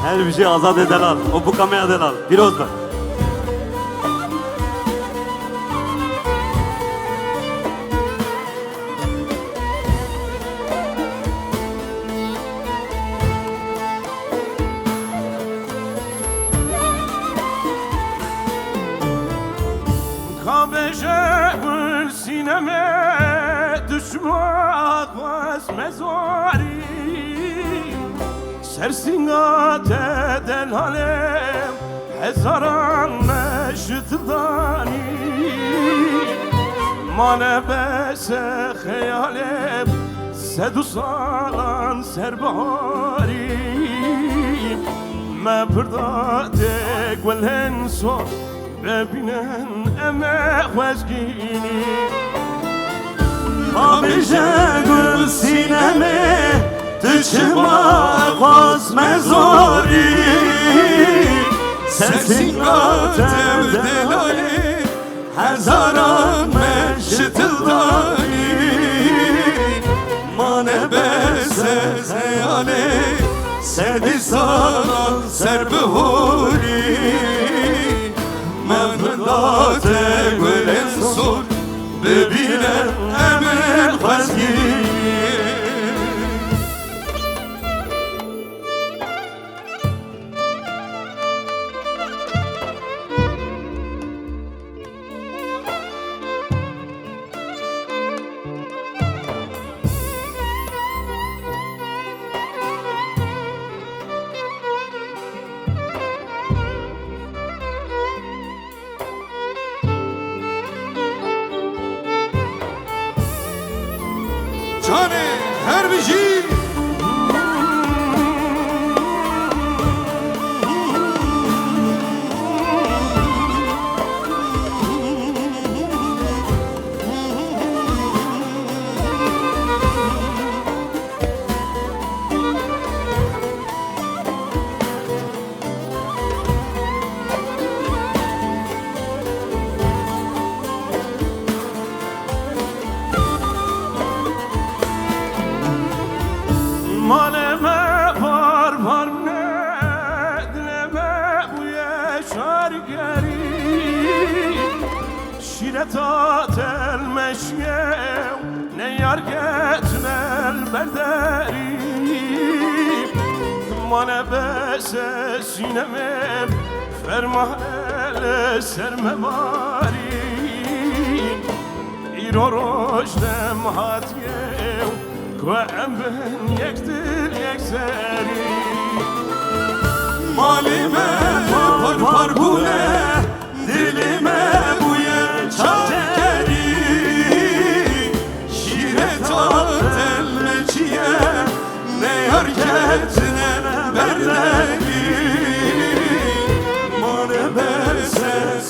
Her bir şey azat ederler. O bu kamera ederler. Pirozlar. Kabeşe sineme düşmak vaz mezari Sersingat eden alem hezaran meştdani Mane bese hayalem sedu salan serbahari Me pırda de gwelen son ببینن امه خوزگینی Kabeşe gül sineme düşmak vaz mezari Sersingat eden alem hezaran meştdani Mane bese hayalem sedu salan serbahari مفردات گل انسان ببینن امر خزگی Cane her bir şey Maleme var ne dileme bu yaşar geri Şireta telmeşyev ne yar getnel berderi Mane bese sinemem ferma ele serme bari İro rojdem hatiyev Kuem ben yektir yekseri Malime var bu ne dilime bu çakeri Şiretat elmeçiye ne yar getine berderi Mane bese